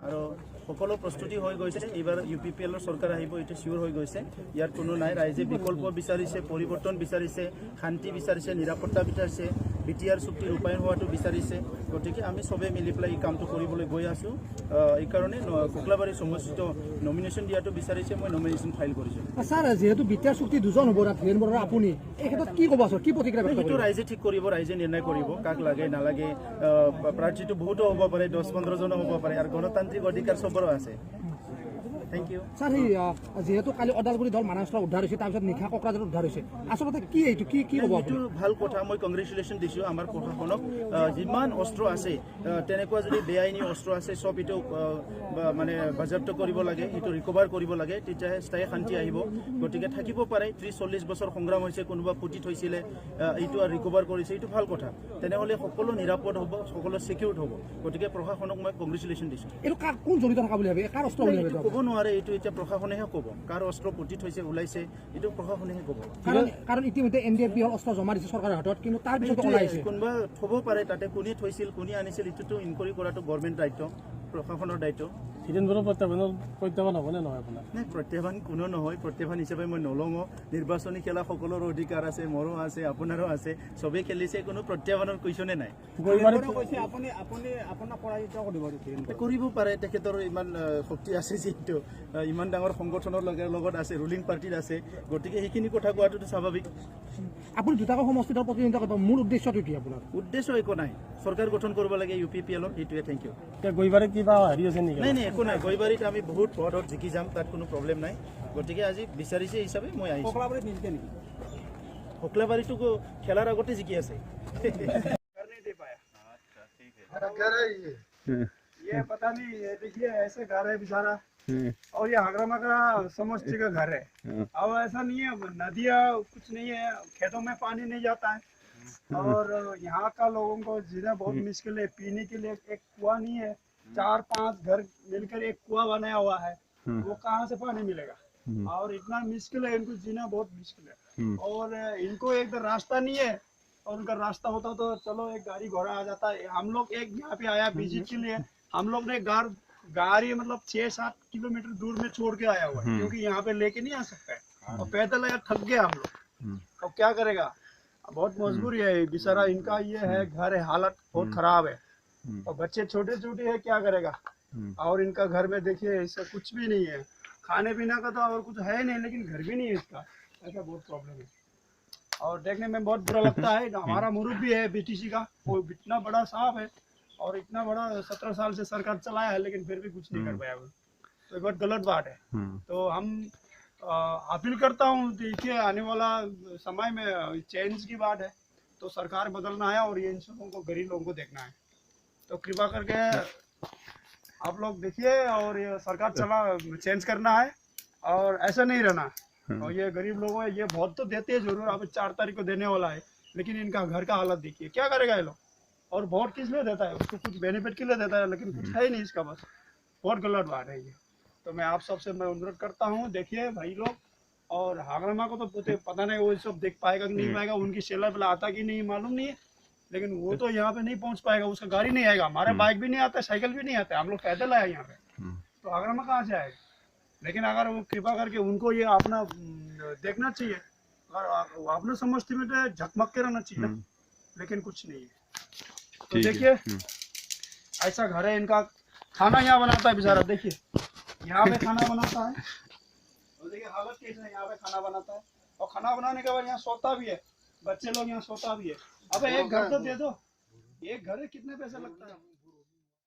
আৰু সকলো প্ৰস্তুতি হৈ গৈছে। এইবাৰ UPPL চৰকাৰ আহিব এইটো চিয়ৰ হৈ গৈছে। ইয়াৰ কোনো নাই। ৰাইজে বিকল্প বিচাৰিছে, পৰিৱৰ্তন বিচাৰিছে, শান্তি বিচাৰিছে, নিৰাপত্তা বিচাৰিছে, BTR চুক্তি ৰূপায়ণ হোৱাটো বিচাৰিছে। গতিকে আমি চবে মিলি পেলাই এই কামটো কৰিবলৈ গৈ আছোঁ। এইকাৰণে কোকলাবাৰী সমষ্টিত নমিনেশ্যন দিয়াটো বিচাৰিছে। মই নমিনেশ্যন ফাইল কৰিছোঁ। ছাৰ, যিহেতু BTR চুক্তি দুজন হ'ব, ধীৰেন বৰা আপুনি, এই ক্ষেত্ৰত কি ক'ব আছোঁ, কি প্ৰতিক্ৰিয়া? সেইটো ৰাইজে ঠিক কৰিব, ৰাইজে নিৰ্ণয় কৰিব কাক লাগে নালাগে। প্ৰাৰ্থীটো বহুতো হ'ব পাৰে, 10-15 জনো হ'ব পাৰে, আৰু গণতান্ত্ৰিক অধিকাৰ চবৰো আছে। Thank you. ছাৰ, যিহেতু কালি ওদালগুৰি দল মানসৰ উদ্ধাৰ হৈছে, তাৰপিছত নিশা কোকৰাঝাৰত উদ্ধাৰ হৈছে, আচলতে কি এইটো কি ক'ব? এইটো ভাল কথা। মই কংগ্ৰেচুলেশ্যন দিছোঁ আমাৰ প্ৰশাসনক। যিমান অস্ত্ৰ আছে, তেনেকুৱা যদি বেআইনী অস্ত্ৰ আছে, চব এইটো মানে বাজেয়াপ্ত কৰিব লাগে, এইটো ৰিকভাৰ কৰিব লাগে, তেতিয়াহে স্থায়ী শান্তি আহিব। গতিকে থাকিব পাৰে 30-40 বছৰ সংগ্ৰাম হৈছে, কোনোবা পুতি থৈছিলে, এইটো আৰু ৰিকভাৰ কৰিছে, এইটো ভাল কথা। তেনেহ'লে সকলো নিৰাপদ হ'ব, সকলো ছিকিউৰ্ড হ'ব। গতিকে প্ৰশাসনক মই কংগ্ৰেচুলেশ্যন দিছোঁ। এইটো কোন জড়িত থকা বুলি ভাবে? কাৰ অস্ত্ৰ বুলি ভাবে? ক'ব নোৱাৰে, এইটো এতিয়া প্ৰশাসনেহে ক'ব। কাৰ অস্ত্ৰ পুতি থৈছে, ওলাইছে, এইটো প্ৰশাসনেহে ক'ব। কাৰণ ইতিমধ্যে NDFB অস্ত্ৰ জমা দিছে চৰকাৰৰ হাতত, কিন্তু তাৰ পিছত ওলাইছে কোনোবা থ'ব পাৰে তাতে, কোনে থৈছিল, কোনে আনিছিল, এইটোতো ইনকুৱাৰী কৰাটো গভৰ্ণমেণ্ট দায়িত্ব, প্ৰশাসনৰ দায়িত্ব। ধীৰেন বৰা প্ৰত্যাহ্বান হ'বনে নহয় আপোনাৰ? নাই, প্ৰত্যাহ্বান কোনো নহয়। প্ৰত্যাহ্বান হিচাপে মই নলওঁ। নিৰ্বাচনী খেলা সকলোৰে অধিকাৰ আছে, মোৰো আছে, আপোনাৰো আছে, চবেই খেলিছে, কোনো প্ৰত্যাহ্বানৰ কুৱেশ্যনে নাই। কৰিব পাৰে, তেখেতৰ ইমান শক্তি আছে, যিহেতু ইমান ডাঙৰ সংগঠনৰ লগত আছে, ৰুলিং পাৰ্টিত আছে, গতিকে সেইখিনি কথা কোৱাটোতো স্বাভাৱিক। আপুনি দুটাকৈ সমষ্টিৰ প্ৰতিনিধিত্ব কৰিব, মূল উদ্দেশ্যটো কি আপোনাৰ? উদ্দেশ্য একো নাই, চৰকাৰ গঠন কৰিব লাগে UPPL, সেইটোৱে। Thank you. গৈবাৰীত কিবা হেৰি আছে নেকি? নাই, একো নাই। গৈবাৰীত আমি বহুত পদত জিকি যাম, তাত কোনো প্ৰব্লেম নাই। গতিকে আজি বিচাৰিছে হিচাপে মই আহিছোঁ। কোকলাবাৰীতো খেলাৰ আগতে জিকি আছে। ये पता नहीं, ये देखिए ऐसे घर है बेचारा, और ये हागरामा का समष्टि का घर है। अब ऐसा नहीं है, नदियाँ कुछ नहीं है, खेतों में पानी नहीं जाता है, और यहाँ का लोगों को जीना बहुत मुश्किल है। पीने के लिए एक कुआं नहीं है, 4-5 घर मिलकर एक कुआं बनाया हुआ है, वो कहाँ से पानी मिलेगा? और इतना मुश्किल है, इनको जीना बहुत मुश्किल है। और इनको एक तो रास्ता नहीं है, और उनका रास्ता होता तो चलो एक गाड़ी घोड़ा आ जाता है। हम लोग एक यहाँ पे आया विजिट के लिए, हम लोग ने गाड़ी मतलब 6-7 किलोमीटर दूर में छोड़ के आया हुआ है, क्योंकि यहाँ पे लेके नहीं आ सकता है, और पैदल आया, थक गया हम लोग। अब क्या करेगा, बहुत मजबूरी है बेचारा। इनका ये है घर है, हालत बहुत खराब है, और बच्चे छोटे छोटे है, क्या करेगा। और इनका घर में देखिए ऐसा कुछ भी नहीं है, खाने पीने का तो और कुछ है नहीं, लेकिन घर भी नहीं है इसका, ऐसा बहुत प्रॉब्लम है। और देखने में बहुत बुरा लगता है। हमारा मुरुब्बी है BTC का, वो इतना बड़ा साहब है, और इतना बड़ा 17 साल से सरकार चलाया है, लेकिन फिर भी कुछ नहीं कर पाया वो, तो बहुत गलत बात है। तो हम अपील करता हूँ, देखिए आने वाला समय में चेंज की बात है, तो सरकार बदलना है, और ये इन सबों को, गरीब लोगों को देखना है। तो कृपा करके आप लोग देखिए, और ये सरकार चेंज करना है, और ऐसा नहीं रहना। और ये गरीब लोगों है, ये बहुत तो देते हैं जरूर, अब 4 तारीख को देने वाला है, लेकिन इनका घर का हालत देखिए, क्या करेगा ये लोग। और वोट किस लिए देता है, उसको कुछ बेनिफिट के लिए देता है, लेकिन कुछ है ही नहीं इसका, बस बहुत गलत बात है ये। तो मैं आप सबसे मैं अनुरोध करता हूँ, देखिए भाई लोग, और हागरामा को तो पता नहीं वो सब देख पाएगा कि नहीं पाएगा, उनकी सेलर वाला आता कि नहीं मालूम नहीं है, लेकिन वो तो यहाँ पे नहीं पहुँच पाएगा, उसका गाड़ी नहीं आएगा, हमारे बाइक भी नहीं आता, साइकिल भी नहीं आता, हम लोग पैदल आए यहाँ पे, तो हागरामा कहाँ से आएगा। लेकिन अगर वो कृपा करके उनको ये अपना देखना चाहिए, और अपने समष्टि में तो झकमक के रहना चाहिए, लेकिन कुछ नहीं है। तो देखिए ऐसा घर है इनका, खाना यहाँ बनाता है बेचारा, देखिए यहाँ पे खाना बनाता है, और देखिए हालत कैसे है, यहाँ पे खाना बनाता है, और खाना बनाने के बाद यहाँ सोता भी है, बच्चे लोग यहाँ सोता भी है। अब एक घर तो दे दो, एक घर है कितने पैसे लगता है।